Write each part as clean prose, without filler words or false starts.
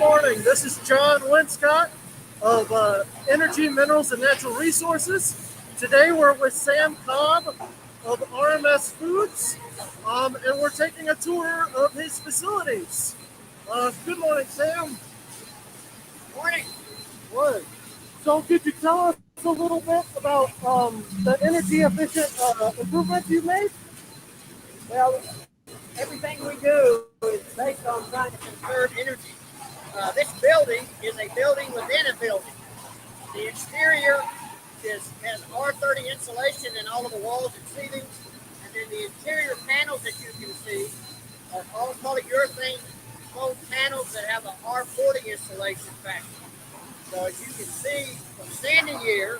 morning. This is John Winscott of Energy, Minerals, and Natural Resources. Today we're with Sam Cobb of RMS Foods, and we're taking a tour of his facilities. Good morning, Sam. Morning. Good. So could you tell us a little bit about the energy efficient improvements you've made? Well, everything we do is based on trying to conserve energy. This building is a building within a building. The exterior has R30 insulation in all of the walls and ceilings, and then the interior panels that you can see are all polyurethane foam panels that have an R40 insulation factor. So as you can see from standing here,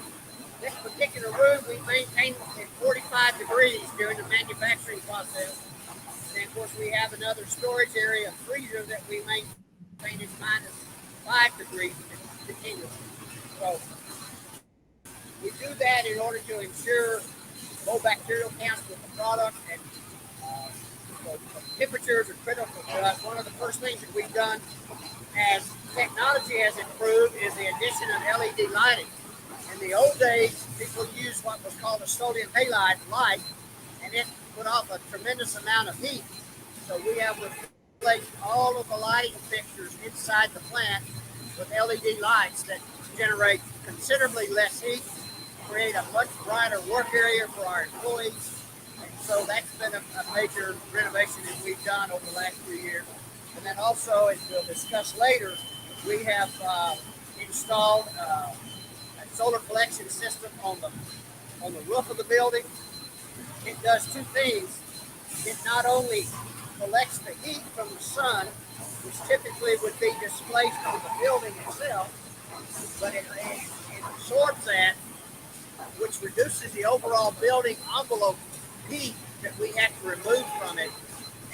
this particular room we maintain at 45 degrees during the manufacturing process. And of course we have another storage area, freezer, that we maintain at -5 degrees continuously. So we do that in order to ensure low bacterial counts with the product, and so temperatures are critical to us. One of the first things that we've done as technology has improved is the addition of LED lighting. In the old days, people used what was called a sodium halide light, and it put off a tremendous amount of heat. So we have replaced all of the lighting fixtures inside the plant with LED lights that generate considerably less heat, create a much brighter work area for our employees. And so that's been a major renovation that we've done over the last few years. And then also, as we'll discuss later, we have installed a solar collection system on the roof of the building. It does two things. It not only collects the heat from the sun, which typically would be displaced on the building itself, but it absorbs that, which reduces the overall building envelope heat that we have to remove from it.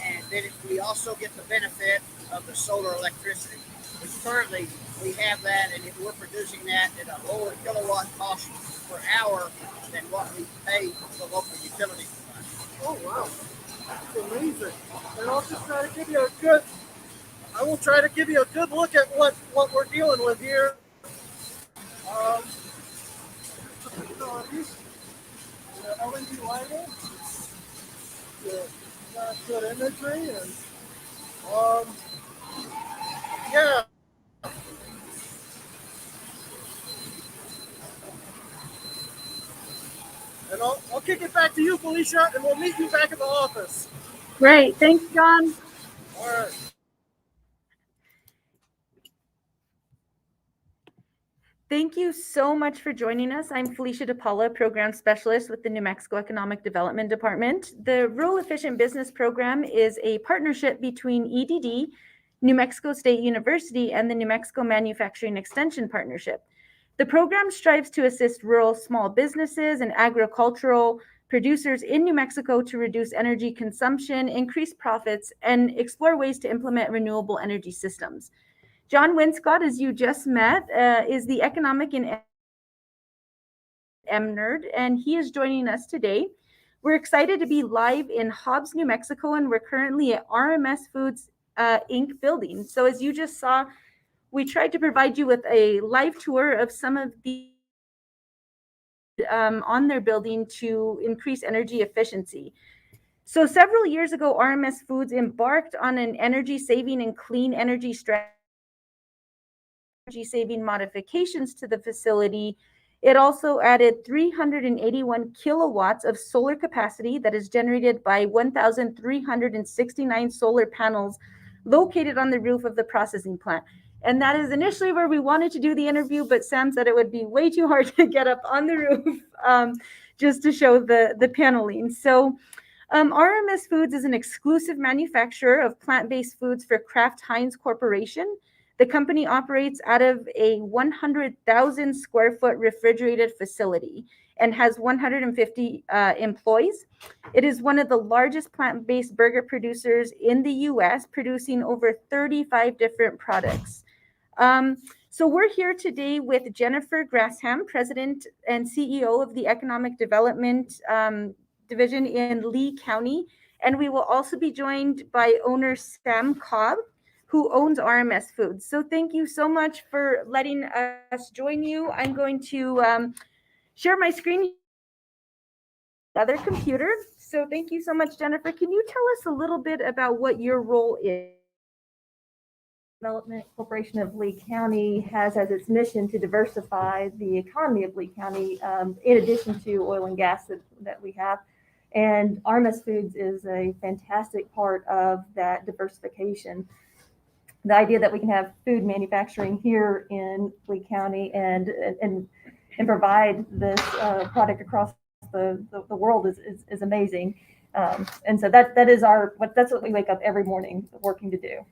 And then we also get the benefit of the solar electricity, which currently we have that, and we're producing that at a lower kilowatt cost per hour than what we pay the local utility provider. Oh wow, that's amazing! And I'll just try to give you a good. I will try to give you a good look at what we're dealing with here. The LED lighting, good imagery, and yeah. And I'll kick it back to you, Felicia, and we'll meet you back at the office. Great. Thanks, John. All right. Thank you so much for joining us. I'm Felicia DePaula, Program Specialist with the New Mexico Economic Development Department. The Rural Efficient Business Program is a partnership between EDD, New Mexico State University, and the New Mexico Manufacturing Extension Partnership. The program strives to assist rural small businesses and agricultural producers in New Mexico to reduce energy consumption, increase profits, and explore ways to implement renewable energy systems. John Winscott, as you just met, is the Economic and M-Nerd, and he is joining us today. We're excited to be live in Hobbs, New Mexico, and we're currently at RMS Foods Inc. building. So as you just saw, we tried to provide you with a live tour of some of the on their building to increase energy efficiency. So several years ago, RMS Foods embarked on an energy saving and clean energy strategy, saving modifications to the facility. It also added 381 kilowatts of solar capacity that is generated by 1,369 solar panels located on the roof of the processing plant. And that is initially where we wanted to do the interview, but Sam said it would be way too hard to get up on the roof just to show the paneling. So RMS Foods is an exclusive manufacturer of plant-based foods for Kraft Heinz Corporation. The company operates out of a 100,000 square foot refrigerated facility and has 150 employees. It is one of the largest plant-based burger producers in the U.S., producing over 35 different products. So we're here today with Jennifer Grasham, President and CEO of the Economic Development Division in Lee County. And we will also be joined by owner Sam Cobb, who owns RMS Foods. So thank you so much for letting us join you. I'm going to share my screen, other computer. So thank you so much, Jennifer. Can you tell us a little bit about what your role is? Development Corporation of Lee County has as its mission to diversify the economy of Lee County, in addition to oil and gas that we have. And RMS Foods is a fantastic part of that diversification. The idea that we can have food manufacturing here in Lee County and provide this product across the world is amazing. And so that's what we wake up every morning working to do.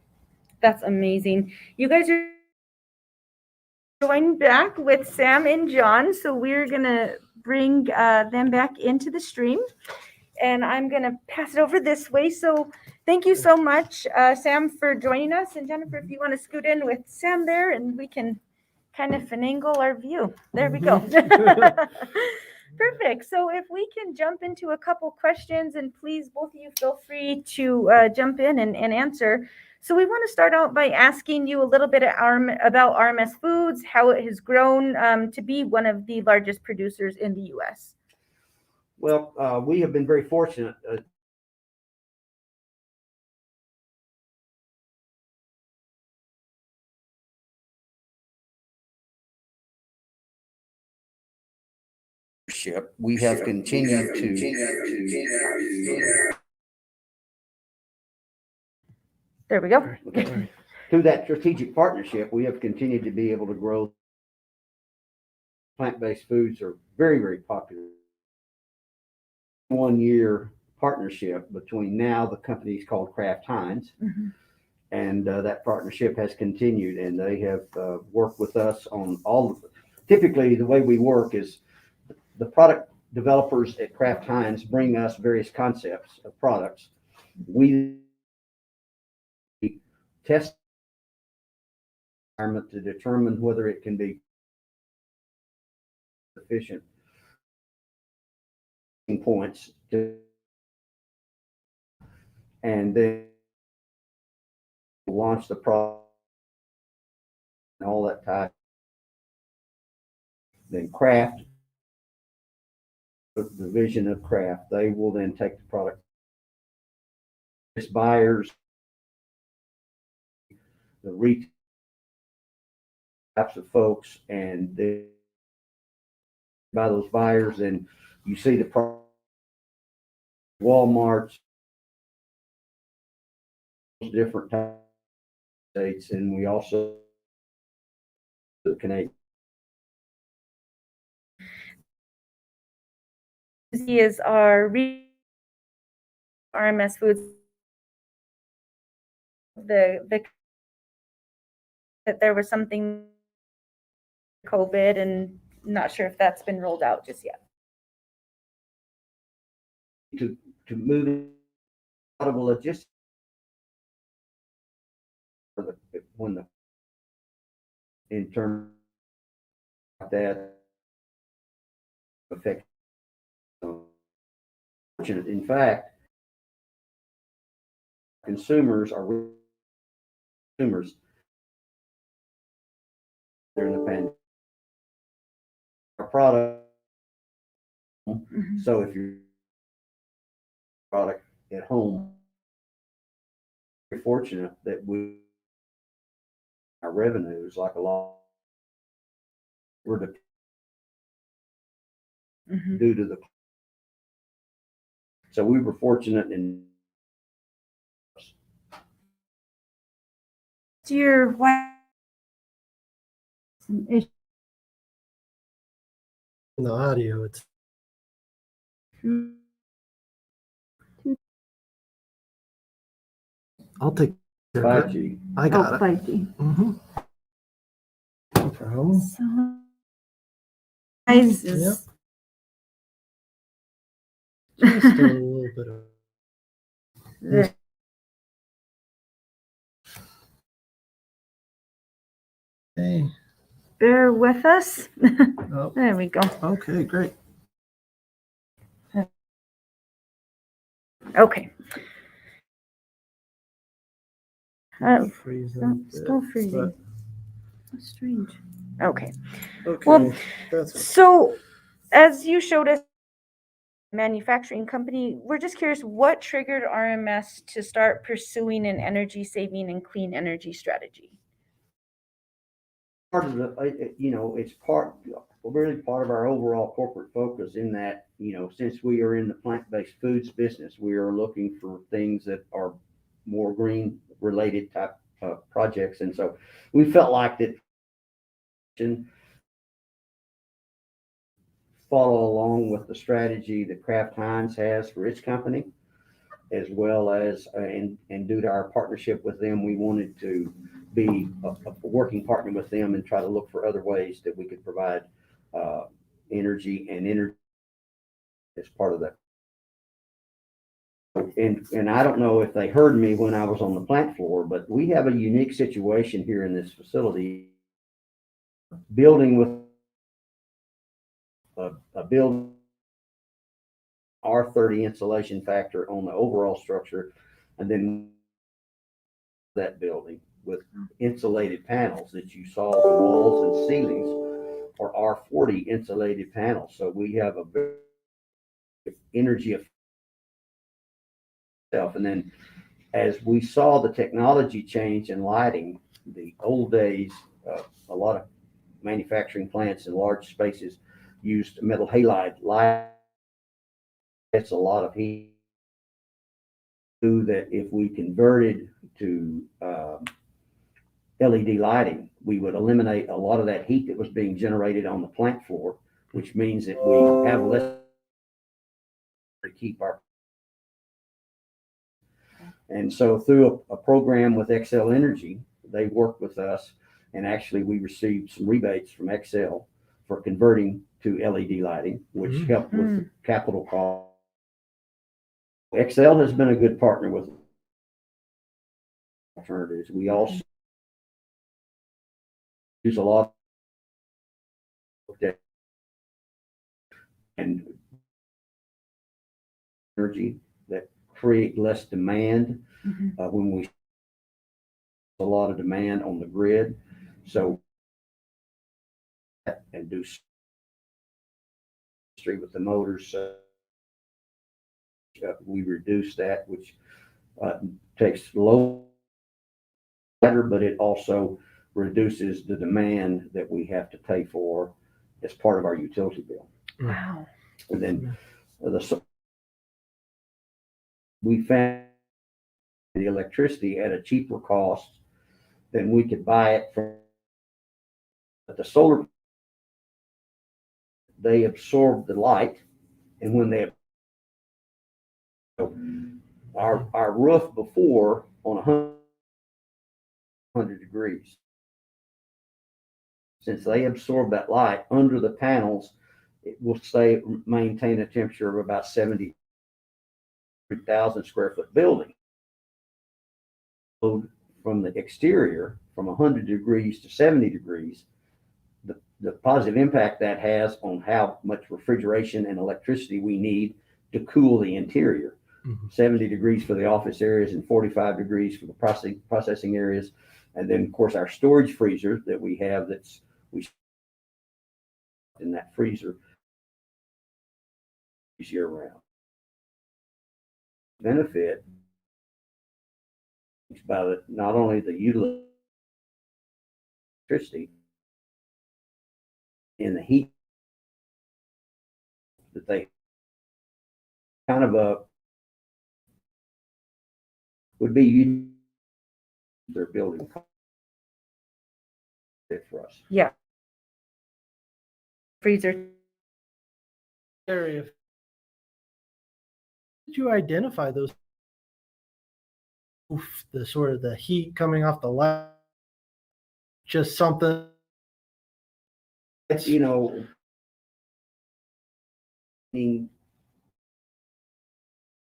That's amazing. You guys are joined back with Sam and John, so we're gonna bring them back into the stream, and I'm gonna pass it over this way. So thank you so much, Sam, for joining us, and Jennifer, if you want to scoot in with Sam there, and we can kind of finagle our view. There we go. Perfect. So if we can jump into a couple questions, and please, both of you, feel free to jump in and answer. So we want to start out by asking you a little bit about RMS Foods, how it has grown to be one of the largest producers in the U.S. Well, we have been very fortunate. We have continued to. There we go. Through that strategic partnership, we have continued to be able to grow. Plant-based foods are very, very popular. 1 year partnership between now the company is called Kraft Heinz, and that partnership has continued, and they have worked with us on all of it. Typically, the way we work is the product developers at Kraft Heinz bring us various concepts of products. We test the environment to determine whether it can be efficient points and then launch the product and all that type. Then Kraft, the vision of Kraft, they will then take the product. Its buyers, the retail types of folks, and they by those buyers, and you see the product. Walmart's, different states, and we also the Canadian. He is our RMS Foods. That there was something COVID, and not sure if that's been rolled out just yet. To move out of a logistics when the in terms of that affect. In fact, consumers are consumers during the pandemic. Our product. So if you're product at home, we're fortunate that our revenues, like a lot, were due to the. So we were fortunate in. Your wife. In the audio, it's. I'll take 5G. I got it. 5G. No problem. So, guys, Yep. Just a little bit of. Hey. Bear with us. Oh, There we go. okay, great. Okay. Freezing. Still freezing. That's strange. Okay. Okay. Well, That's So, as you showed us, manufacturing company, we're just curious what triggered RMS to start pursuing an energy saving and clean energy strategy? Part of the, it's really part of our overall corporate focus in that, since we are in the plant-based foods business, we are looking for things that are more green related type projects. And so we felt like that follow along with the strategy that Kraft Heinz has for its company, as well as, and due to our partnership with them, we wanted to be a working partner with them and try to look for other ways that we could provide energy as part of that. And I don't know if they heard me when I was on the plant floor, but we have a unique situation here in this facility, building with a building R30 insulation factor on the overall structure, and then that building with insulated panels that you saw the walls and ceilings are R40 insulated panels. So we have a very energy itself. And then as we saw the technology change in lighting, the old days, a lot of manufacturing plants in large spaces used metal halide light. It's a lot of heat. That if we converted to LED lighting, we would eliminate a lot of that heat that was being generated on the plant floor, which means that we have less to keep our. And so through a program with Xcel Energy, they worked with us, and actually we received some rebates from Xcel for converting to LED lighting, which helped with the capital cost. Xcel has been a good partner with alternatives. We also use a lot of and energy that create less demand when we a lot of demand on the grid. So and do with the motors, we reduce that, which takes low better, but it also reduces the demand that we have to pay for as part of our utility bill. Wow. And then we found the electricity at a cheaper cost than we could buy it from. But the solar, they absorb the light, and when they our roof before on 100 degrees, since they absorb that light under the panels, it will maintain a temperature of about 70,000 square foot building. From the exterior, from 100 degrees to 70 degrees, the positive impact that has on how much refrigeration and electricity we need to cool the interior. 70 degrees for the office areas and 45 degrees for the processing areas. And then, of course, our storage freezer that we have we in that freezer year round. Benefit by not only the electricity in the heat that they kind of would be their building for us. Yeah. Freezer. area. Did you identify those? The sort of the heat coming off the light, just something. It's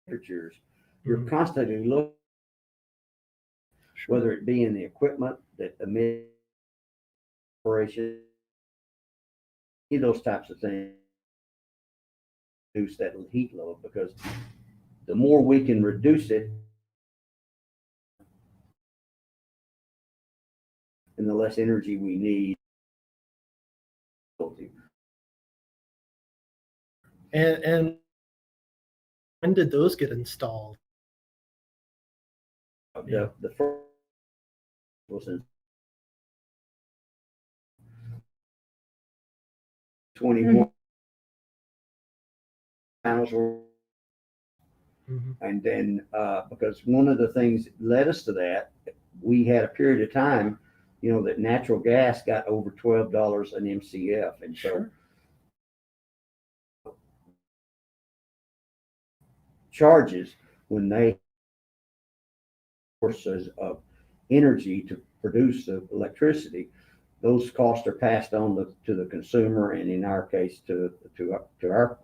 temperatures. You're constantly looking, whether it be in the equipment that emit operation, those types of things, reduce that heat load, because the more we can reduce it, and the less energy we need. And when did those get installed? The first was in 21 panels were, and then because one of the things that led us to that, we had a period of time, that natural gas got over $12 an MCF, and so charges when they sources of energy to produce the electricity, those costs are passed on to the consumer, and in our case to our.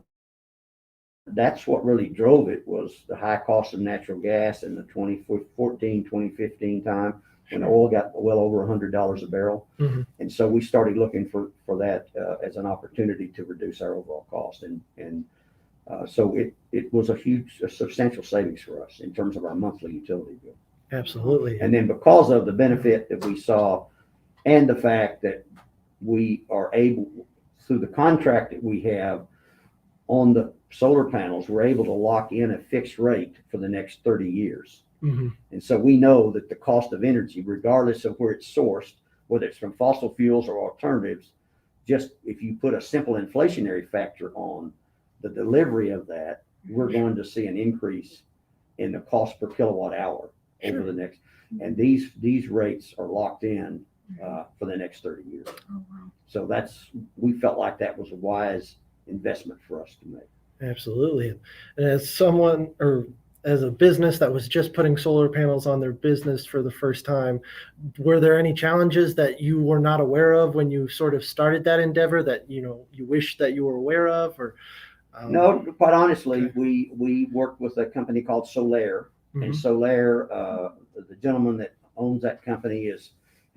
That's what really drove it, was the high cost of natural gas in the 2014, 2015 time when oil got well over $100 a barrel. And so we started looking for that as an opportunity to reduce our overall cost. And so it was a substantial savings for us in terms of our monthly utility bill. Absolutely. And then because of the benefit that we saw and the fact that we are able, through the contract that we have on the solar panels, we're able to lock in a fixed rate for the next 30 years. And so we know that the cost of energy, regardless of where it's sourced, whether it's from fossil fuels or alternatives, just if you put a simple inflationary factor on the delivery of that, we're going to see an increase in the cost per kilowatt hour over the next, and these rates are locked in for the next 30 years. So we felt like that was a wise investment for us to make. Absolutely. And as someone, or as a business that was just putting solar panels on their business for the first time, were there any challenges that you were not aware of when you sort of started that endeavor that you wish that you were aware of? Or no, quite honestly, we worked with a company called Solaire, and Solaire, the gentleman that owns that company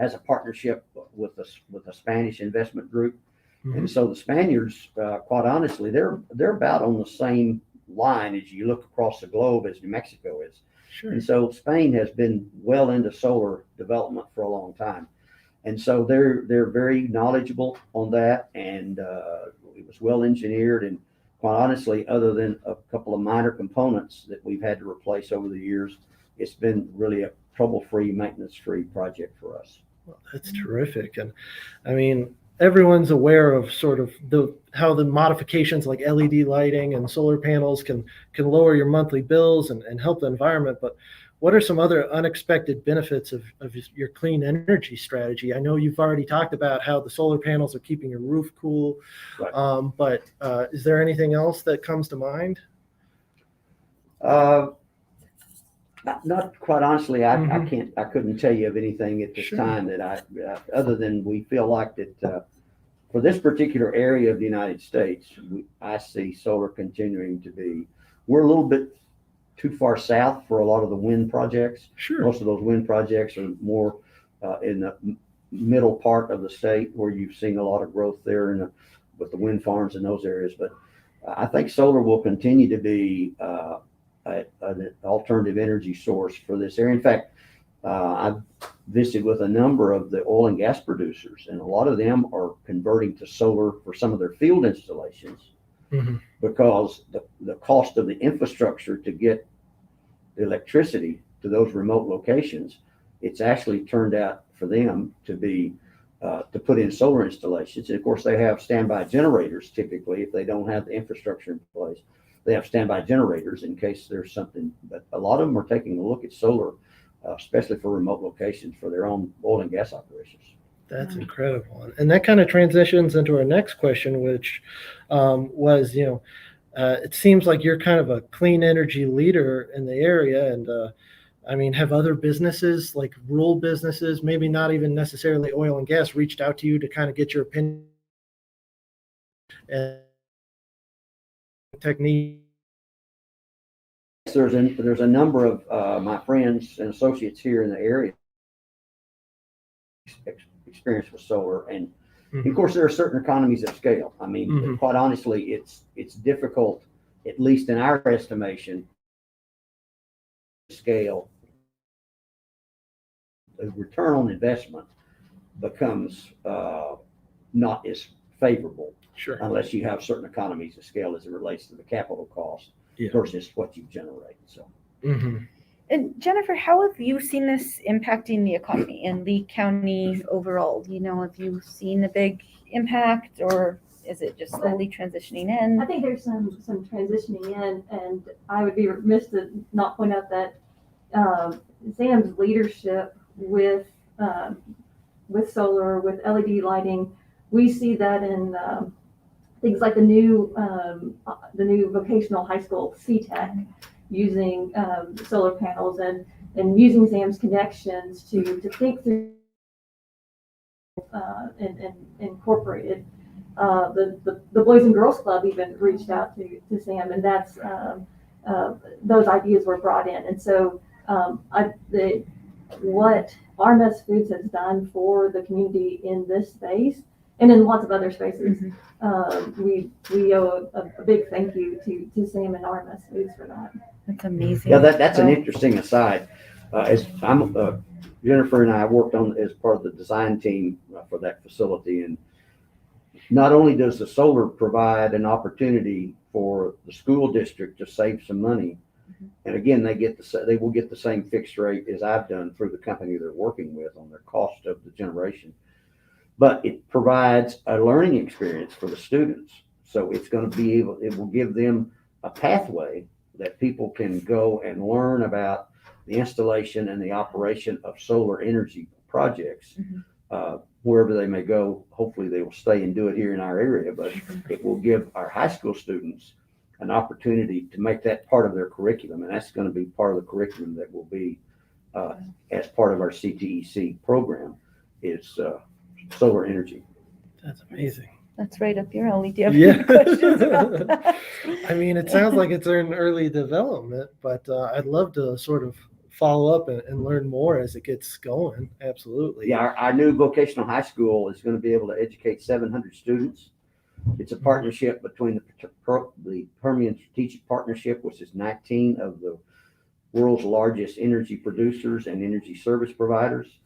has a partnership with a Spanish investment group. And so the Spaniards, quite honestly, they're about on the same line as you look across the globe as New Mexico is. And so Spain has been well into solar development for a long time. And so they're very knowledgeable on that, and it was well engineered. And quite honestly, other than a couple of minor components that we've had to replace over the years, it's been really a trouble-free, maintenance-free project for us. Well, that's terrific. And I mean, everyone's aware of sort of how the modifications like LED lighting and solar panels can lower your monthly bills and help the environment. But what are some other unexpected benefits of your clean energy strategy? I know you've already talked about how the solar panels are keeping your roof cool, but is there anything else that comes to mind? Not quite honestly, I couldn't tell you of anything at this time that other than we feel like that for this particular area of the United States, I see solar continuing to be. We're a little bit too far south for a lot of the wind projects. Most of those wind projects are more in the middle part of the state, where you've seen a lot of growth there with the wind farms in those areas. But I think solar will continue to be an alternative energy source for this area. In fact, I've visited with a number of the oil and gas producers, and a lot of them are converting to solar for some of their field installations because the cost of the infrastructure to get the electricity to those remote locations, it's actually turned out for them to be to put in solar installations. And of course, they have standby generators typically if they don't have the infrastructure in place. They have standby generators in case there's something, but a lot of them are taking a look at solar, especially for remote locations for their own oil and gas operations. That's incredible. And that kind of transitions into our next question, which was, it seems like you're kind of a clean energy leader in the area. And I mean, have other businesses, like rural businesses, maybe not even necessarily oil and gas, reached out to you to kind of get your opinion and technique? There's a number of my friends and associates here in the area experience with solar, and of course there are certain economies of scale. I mean, quite honestly, it's difficult, at least in our estimation, scale the return on investment becomes not as favorable Sure. unless you have certain economies of scale as it relates to the capital cost Yeah. versus what you generate. So. Mm-hmm. And Jennifer, how have you seen this impacting the economy in Lee County overall? Have you seen a big impact, or is it just slowly transitioning in? I think there's some transitioning in, and I would be remiss to not point out that Sam's leadership with solar, with LED lighting, we see that in things like the new vocational high school CTEC, using solar panels and using Sam's connections to think through and incorporated. The Boys and Girls Club even reached out to Sam, and that's those ideas were brought in. And so what RMS Foods has done for the community in this space and in lots of other spaces, we owe a big thank you to Sam and RMS Foods for that. That's amazing. Yeah, that's an interesting aside. As Jennifer and I worked on as part of the design team for that facility, and not only does the solar provide an opportunity for the school district to save some money, and again they will get the same fixed rate as I've done through the company they're working with on their cost of the generation, but it provides a learning experience for the students. So it will give them a pathway that people can go and learn about the installation and the operation of solar energy projects wherever they may go. Hopefully they will stay and do it here in our area, but it will give our high school students an opportunity to make that part of their curriculum. And that's going to be part of the curriculum that will be as part of our CTEC program is solar energy. That's amazing. That's right up your alley. Do you have Yeah. any questions about that? I mean, it sounds like it's in early development, but I'd love to sort of follow up and learn more as it gets going. Absolutely. Yeah, our new vocational high school is going to be able to educate 700 students. It's a partnership between the Permian Strategic Partnership, which is 19 of the world's largest energy producers and energy service providers.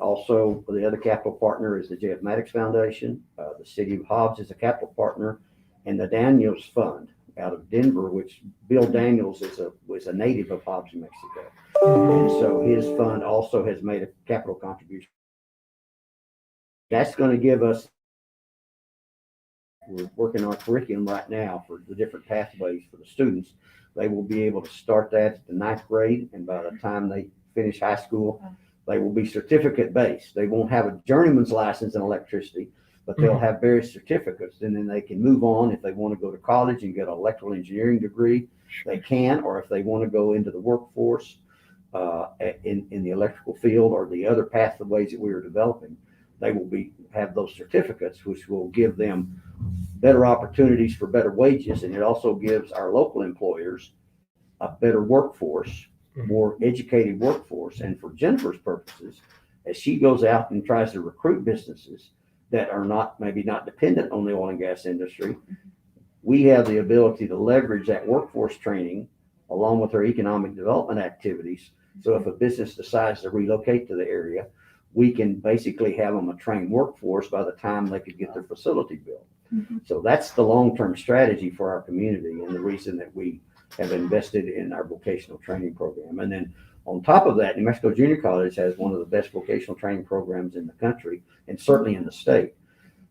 Also, the other capital partner is the J.F. Maddox Foundation. The city of Hobbs is a capital partner, and the Daniels Fund out of Denver, which Bill Daniels was a native of Hobbs, New Mexico. And so his fund also has made a capital contribution. That's going to give us, we're working on a curriculum right now for the different pathways for the students. They will be able to start that at the 9th grade, and by the time they finish high school, they will be certificate based. They won't have a journeyman's license in electricity, but they'll have various certificates, and then they can move on. If they want to go to college and get an electrical engineering degree, they can, or if they want to go into the workforce in the electrical field or the other pathways that we are developing, they will have those certificates, which will give them better opportunities for better wages. And it also gives our local employers a better workforce, more educated workforce. And for Jennifer's purposes, as she goes out and tries to recruit businesses that are maybe not dependent on the oil and gas industry, we have the ability to leverage that workforce training along with our economic development activities. So if a business decides to relocate to the area, we can basically have them a trained workforce by the time they could get their facility built. So that's the long-term strategy for our community, and the reason that we have invested in our vocational training program. And then on top of that, New Mexico Junior College has one of the best vocational training programs in the country, and certainly in the state.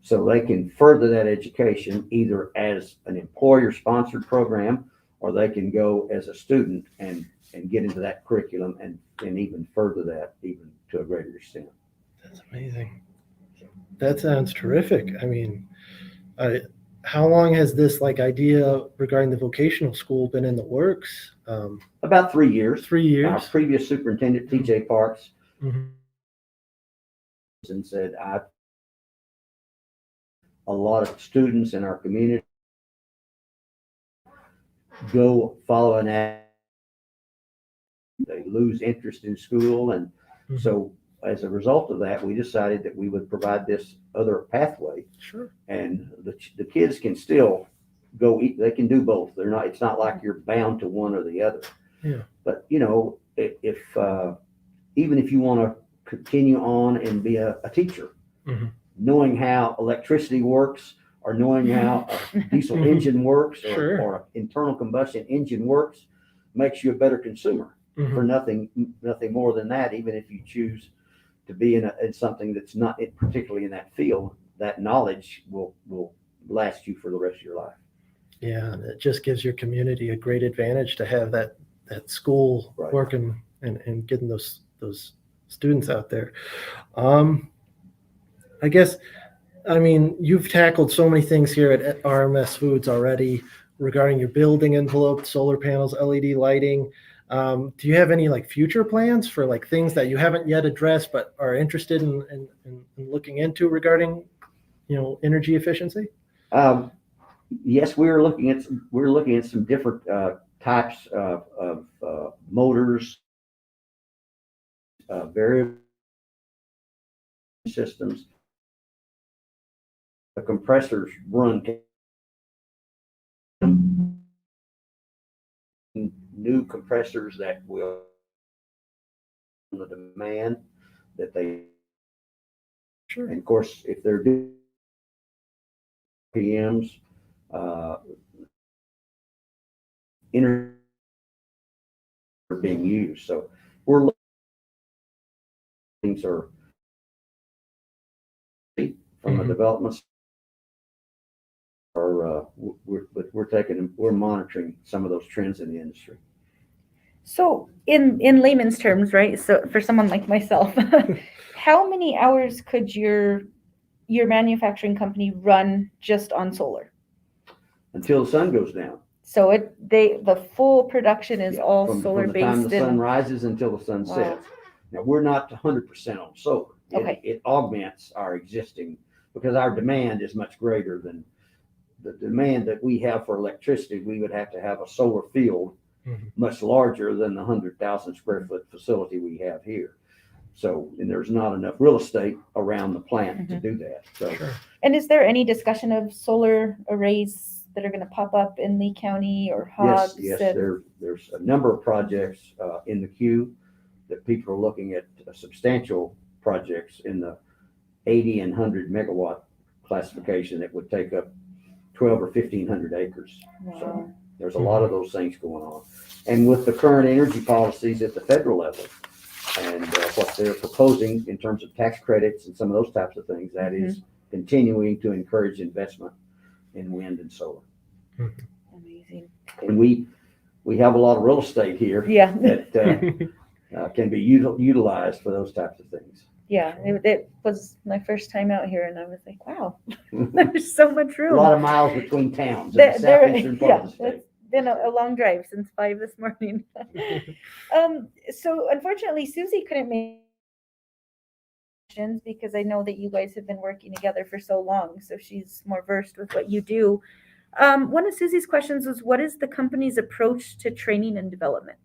So they can further that education either as an employer-sponsored program, or they can go as a student and get into that curriculum and even further that even to a greater extent. That's amazing. That sounds terrific. I mean, how long has this idea regarding the vocational school been in the works? About 3 years. 3 years. Our previous superintendent, T.J. Parks, Mhm. and said, a lot of students in our community go follow an ad. They lose interest in school. And so as a result of that, we decided that we would provide this other pathway. Sure. And the kids can still go eat. They can do both. It's not like you're bound to one or the other. Yeah. But if even if you want to continue on and be a teacher, Mhm. knowing how electricity works, or knowing how a diesel engine works, Sure. or an internal combustion engine works, makes you a better consumer. Mhm. For nothing more than that. Even if you choose to be in something that's not particularly in that field, that knowledge will last you for the rest of your life. Yeah, and it just gives your community a great advantage to have that school Right. working and getting those students out there. I guess, I mean, you've tackled so many things here at RMS Foods already regarding your building envelope, solar panels, LED lighting. Do you have any like future plans for like things that you haven't yet addressed but are interested in looking into regarding, energy efficiency? Yes, we're looking at some different types of motors, variable systems. The compressors run new compressors that will the demand that they. Sure. And of course, if they're PMs, energy are being used. So we're things are from a development. We're monitoring some of those trends in the industry. So in layman's terms, right? So for someone like myself, how many hours could your manufacturing company run just on solar? Until the sun goes down. So the full production is all solar from the time based. the sun rises until the sun Wow. sets. Now we're not 100% on solar. Okay. It augments our existing, because our demand is much greater than the demand that we have for electricity. We would have to have a solar field much larger than the 100,000 square foot facility we have here. So, and there's not enough real estate around the plant to do that. So, Sure. And is there any discussion of solar arrays that are going to pop up in Lee County or Hobbs? yes, there's a number of projects in the queue that people are looking at, substantial projects in the 80 and 100 megawatt classification that would take up 12 or 1,500 acres. Wow. So there's a lot of those things going on. And with the current energy policies at the federal level and what they're proposing in terms of tax credits and some of those types of things, that is continuing to encourage investment in wind and solar. Amazing. And we have a lot of real estate here Yeah. that can be utilized for those types of things. Yeah, it was my first time out here, and I was like, "Wow, there's so much room." A lot of miles between towns in the southeastern part of the state. It's been a long drive since 5 this morning. So unfortunately, Susie couldn't make questions because I know that you guys have been working together for so long, so she's more versed with what you do. One of Susie's questions was, "What is the company's approach to training and development?"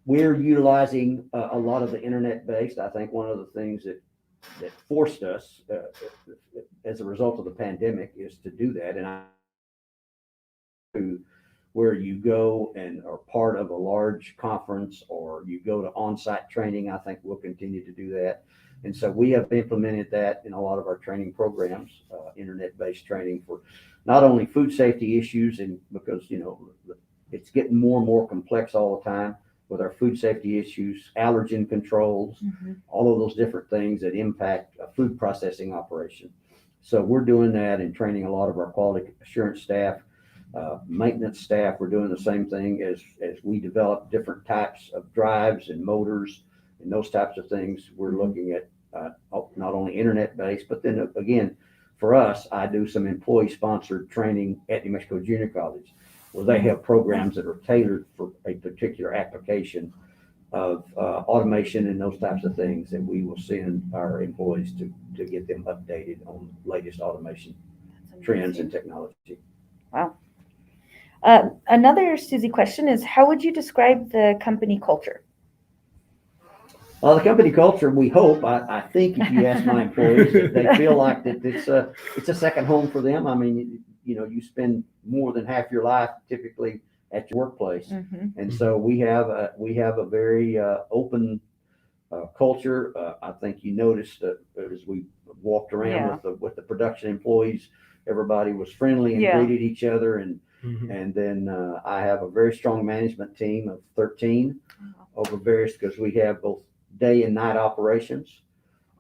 We're utilizing a lot of the internet-based. I think one of the things that forced us as a result of the pandemic is to do that. And where you go and are part of a large conference or you go to on-site training, I think we'll continue to do that. And so we have implemented that in a lot of our training programs, internet-based training for not only food safety issues, and because, it's getting more and more complex all the time, with our food safety issues, allergen controls, all of those different things that impact a food processing operation. So we're doing that and training a lot of our quality assurance staff, maintenance staff. We're doing the same thing as we develop different types of drives and motors and those types of things. We're looking at not only internet-based, but then again, for us, I do some employee-sponsored training at New Mexico Junior College, where they have programs that are tailored for a particular application of automation and those types of things, and we will send our employees to get them updated on latest automation trends and technology. Wow. Another Susie question is, how would you describe the company culture? The company culture, we hope, I think if you ask my employees, they feel like that it's a second home for them. I mean, you spend more than half your life typically at your workplace. And so we have a very open culture. I think you noticed that as we walked around Yeah. with the production employees, everybody was friendly and Yeah. greeted each other. Mhm. And then I have a very strong management team of 13 over various, because we have both day and night operations.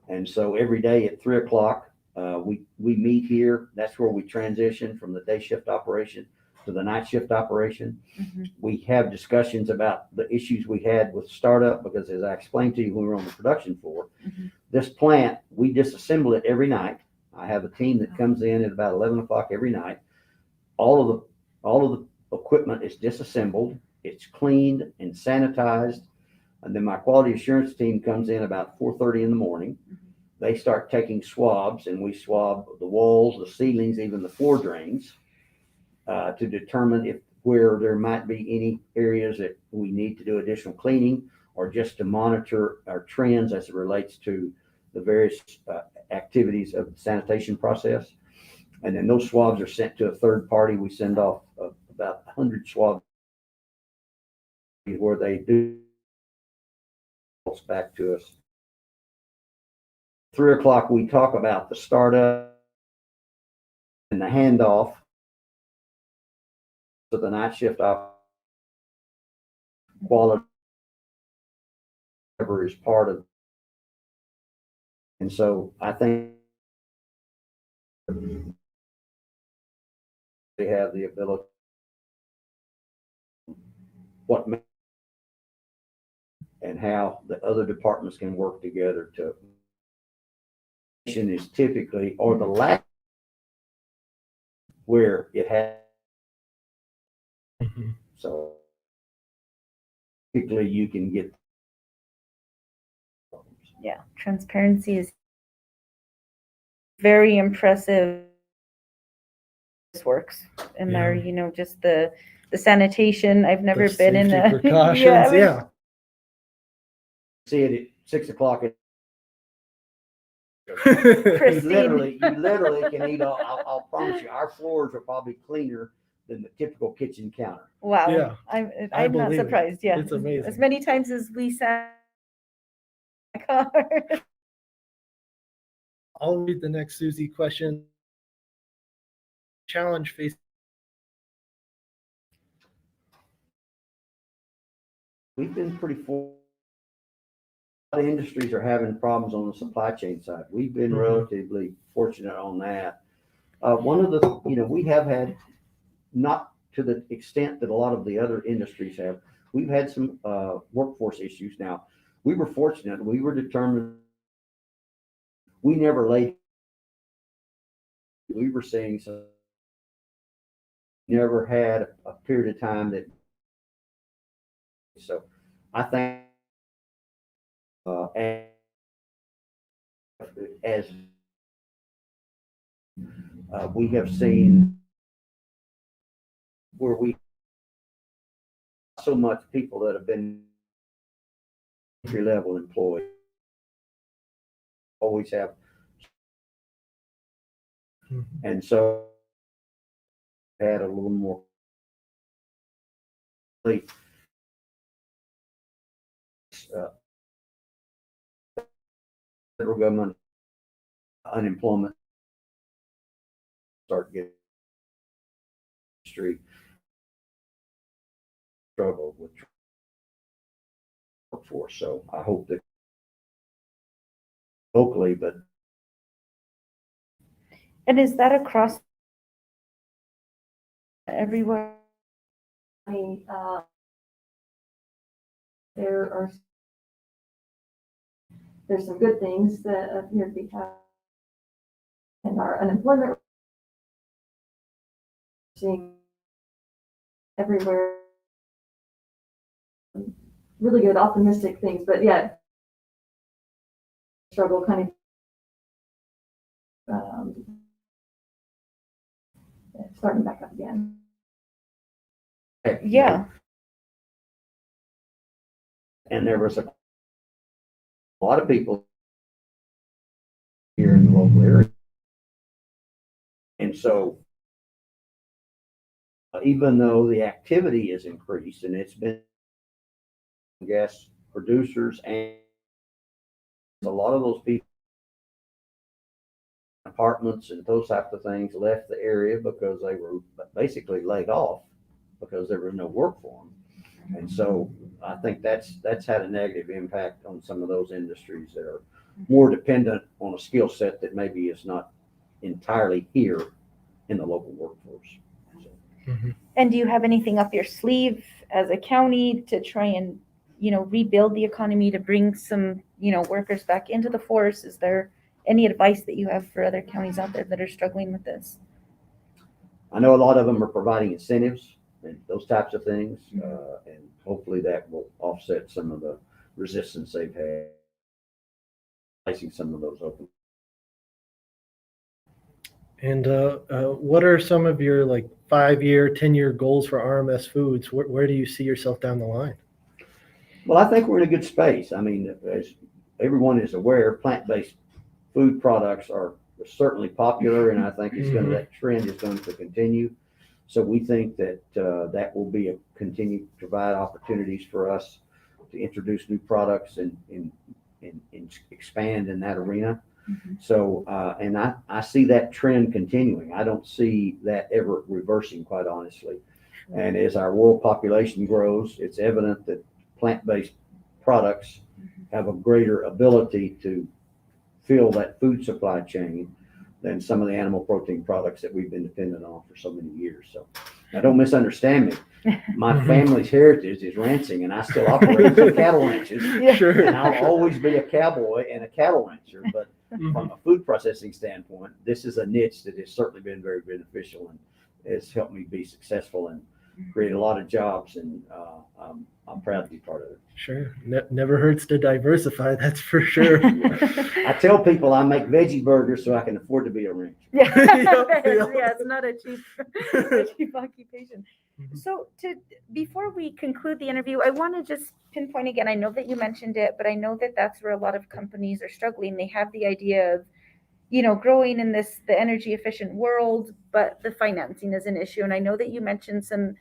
And so every day at 3 o'clock, we meet here. That's where we transition from the day shift operation to the night shift operation. Mhm. We have discussions about the issues we had with startup, because as I explained to you when we were on the production floor, Mhm. this plant, we disassemble it every night. I have a team that comes in at about 11 o'clock every night. All of the equipment is disassembled. It's cleaned and sanitized. And then my quality assurance team comes in about 4:30 in the morning. They start taking swabs, and we swab the walls, the ceilings, even the floor drains, to determine if where there might be any areas that we need to do additional cleaning, or just to monitor our trends as it relates to the various activities of the sanitation process. And then those swabs are sent to a third party. We send off about 100 swabs where they do back to us. 3 o'clock, we talk about the startup and the handoff. So the night shift op quality is part of. And so I think they have the ability, what and how the other departments can work together to is typically, or the lack where it has. Mhm. So typically you can get. Yeah, transparency is very impressive. This works, and Yeah. there, just the sanitation. I've never The been in safety a precautions, yeah, yeah. See it at 6 o'clock. You Pristine. literally can eat. I'll promise you, our floors are probably cleaner than the typical kitchen counter. Wow. Yeah, I'm not believe it. surprised. Yeah, It's amazing. As many times as we sat in the car. I'll read the next Susie question. Challenge facing. We've been pretty fortunate. A lot of industries are having problems on the supply chain side. We've been Mhm. relatively fortunate on that. One of the, we have had, not to the extent that a lot of the other industries have, we've had some workforce issues. Now, we were fortunate. We were determined. We never laid. We were seeing some. Never had a period of time that. So, I think as we have seen where we so much people that have been entry level employees always have, Mhm. and so had a little more. Federal government unemployment start getting street struggle with workforce. So I hope that locally, but And is that across everywhere? I mean, there's some good things that appear to be happening in our unemployment. Seeing everywhere really good optimistic things, but yeah, struggle kind of starting back up again. Yeah. And there was a lot of people here in the local area. And so even though the activity is increased, and it's been gas producers and a lot of those people, apartments and those types of things, left the area because they were basically laid off because there was no work for them. And so I think that's had a negative impact on some of those industries that are more dependent on a skill set that maybe is not entirely here in the local workforce. So. And do you have anything up your sleeve as a county to try and, rebuild the economy, to bring some, workers back into the force? Is there any advice that you have for other counties out there that are struggling with this? I know a lot of them are providing incentives and those types of things, and hopefully that will offset some of the resistance they've had placing some of those open. And what are some of your 5-year, 10-year goals for RMS Foods? Where do you see yourself down the line? Well, I think we're in a good space. I mean, as everyone is aware, plant-based food products are certainly popular, and I think that trend is going to continue. So we think that that will be a continue to provide opportunities for us to introduce new products and expand in that arena. So, and I see that trend continuing. I don't see that ever reversing, quite honestly. And as our world population grows, it's evident that plant-based products have a greater ability to fill that food supply chain than some of the animal protein products that we've been dependent on for so many years. So now don't misunderstand me. My family's heritage is ranching, and I still operate two cattle ranches. Sure. And I'll always be a cowboy and a cattle rancher. But from a food processing standpoint, this is a niche that has certainly been very beneficial and has helped me be successful and create a lot of jobs. And I'm proud to be part of it. Sure. Never hurts to diversify, that's for sure. I tell people I make veggie burgers so I can afford to be a rancher. Yeah, it's not a cheap occupation. So before we conclude the interview, I want to just pinpoint again, I know that you mentioned it, but I know that that's where a lot of companies are struggling. They have the idea of, growing in the energy efficient world, but the financing is an issue. And I know that you mentioned some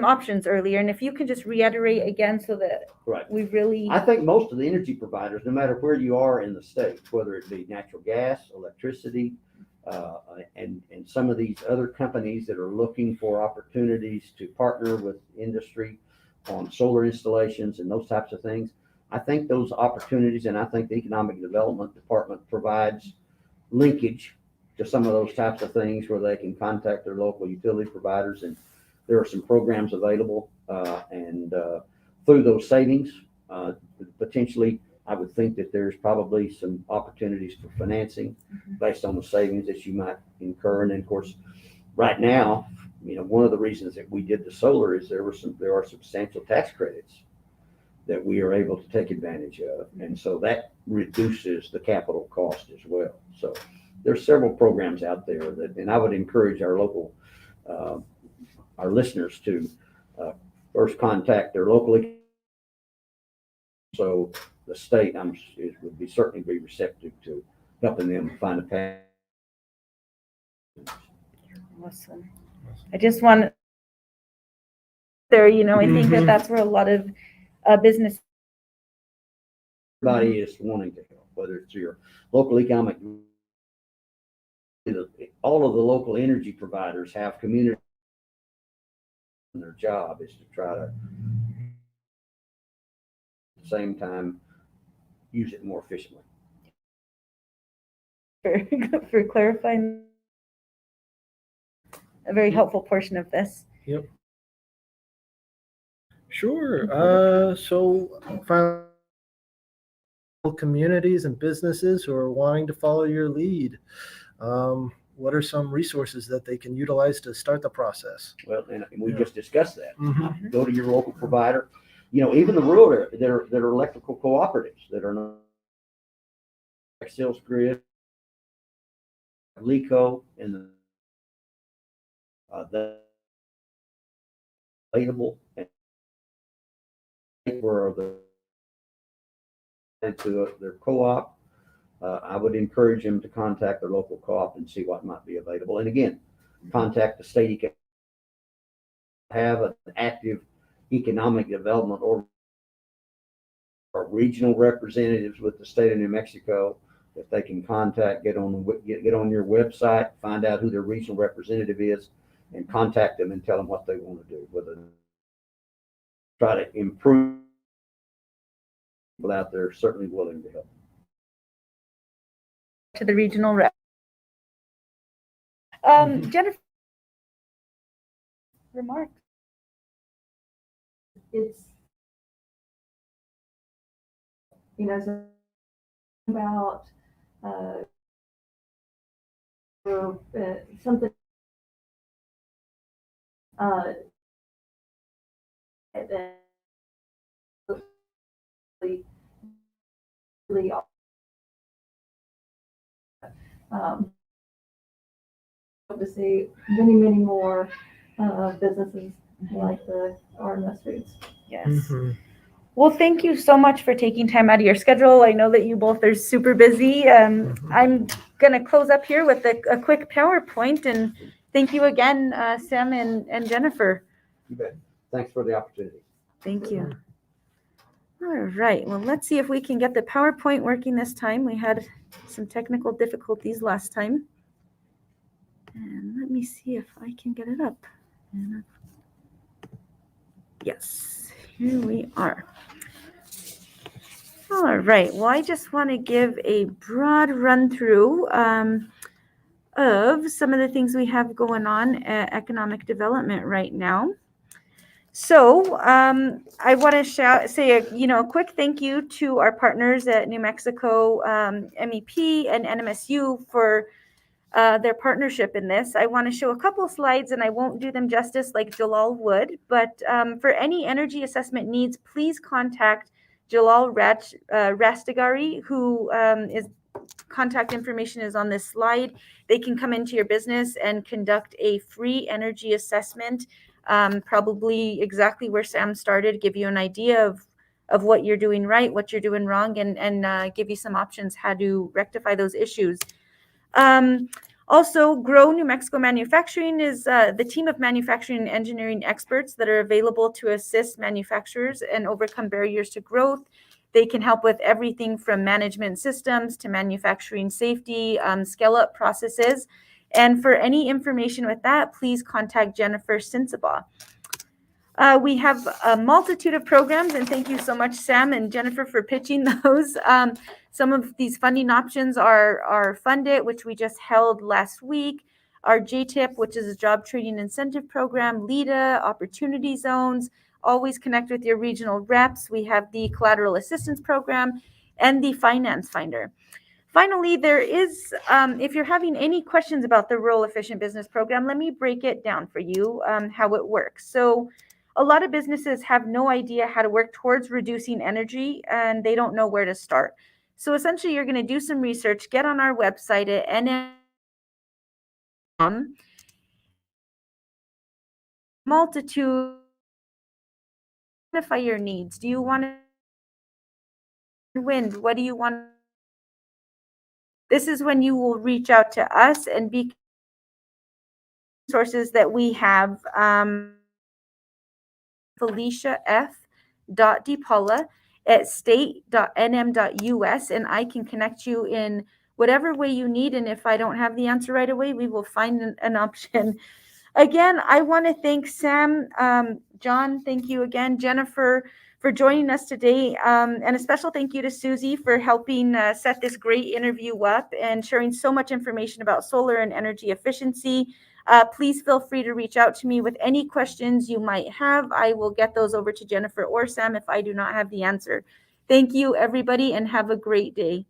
options earlier. And if you can just reiterate again so that we really... I think most of the energy providers, no matter where you are in the state, whether it be natural gas, electricity, and some of these other companies that are looking for opportunities to partner with industry on solar installations and those types of things, I think those opportunities, and I think the Economic Development Department provides linkage to some of those types of things where they can contact their local utility providers, and there are some programs available, and through those savings, potentially, I would think that there's probably some opportunities for financing based on the savings that you might incur. And then, of course, right now, one of the reasons that we did the solar is there are substantial tax credits that we are able to take advantage of, and so that reduces the capital cost as well. So there's several programs out there and I would encourage our local our listeners to first contact their locally. So the state would certainly be receptive to helping them find a path. Awesome. I just want there, I think that that's where a lot of business. Everybody is wanting to help, whether it's your local economic, all of the local energy providers have community. And their job is to try to, at the same time, use it more efficiently. For clarifying a very helpful portion of this. Yep. Sure. So finally, communities and businesses who are wanting to follow your lead, what are some resources that they can utilize to start the process? Well, and we just discussed that. Go to your local provider. Even the rural area, there are electrical cooperatives that are not Sales Grid, LECO, and the available where to their co-op. I would encourage them to contact their local co-op and see what might be available. And again, contact the state. Have an active economic development or our regional representatives with the state of New Mexico. If they can contact, get on your website, find out who their regional representative is, and contact them and tell them what they want to do. Whether try to improve people out there, certainly willing to help. To the regional rep. Jennifer, remark. It's, you know, so about something that really hope to see many more businesses like the RMS Foods. Yes. Well, thank you so much for taking time out of your schedule. I know that you both are super busy. I'm going to close up here with a quick PowerPoint, and thank you again, Sam and Jennifer. You bet. Thanks for the opportunity. Thank you. All right. Well, let's see if we can get the PowerPoint working this time. We had some technical difficulties last time. And let me see if I can get it up. Yes, here we are. All right. Well, I just want to give a broad run through of some of the things we have going on at economic development right now. So I want to say a quick thank you to our partners at New Mexico MEP and NMSU for their partnership in this. I want to show a couple slides, and I won't do them justice like Jalal would, but for any energy assessment needs, please contact Jalal Rastigari, who is contact information is on this slide. They can come into your business and conduct a free energy assessment, probably exactly where Sam started, give you an idea of what you're doing right, what you're doing wrong, and give you some options how to rectify those issues. Also, Grow New Mexico Manufacturing is the team of manufacturing and engineering experts that are available to assist manufacturers and overcome barriers to growth. They can help with everything from management systems to manufacturing safety, scale-up processes. And for any information with that, please contact Jennifer Sinsabaugh. We have a multitude of programs, and thank you so much, Sam and Jennifer, for pitching those. Some of these funding options are Fund It, which we just held last week, our JTIP, which is a job training incentive program, LEDA, opportunity zones, always connect with your regional reps. We have the collateral assistance program and the finance finder. Finally, there is, if you're having any questions about the Rural Efficient Business Program, let me break it down for you, how it works. So a lot of businesses have no idea how to work towards reducing energy, and they don't know where to start. So essentially, you're going to do some research, get on our website at nm.com. Multitude, identify your needs. Do you want wind? What do you want? This is when you will reach out to us and be sources that we have. FeliciaF.DePaula@state.nm.us, and I can connect you in whatever way you need. And if I don't have the answer right away, we will find an option. Again, I want to thank Sam, John, thank you again, Jennifer, for joining us today. And a special thank you to Susie for helping set this great interview up and sharing so much information about solar and energy efficiency. Please feel free to reach out to me with any questions you might have. I will get those over to Jennifer or Sam if I do not have the answer. Thank you, everybody, and have a great day.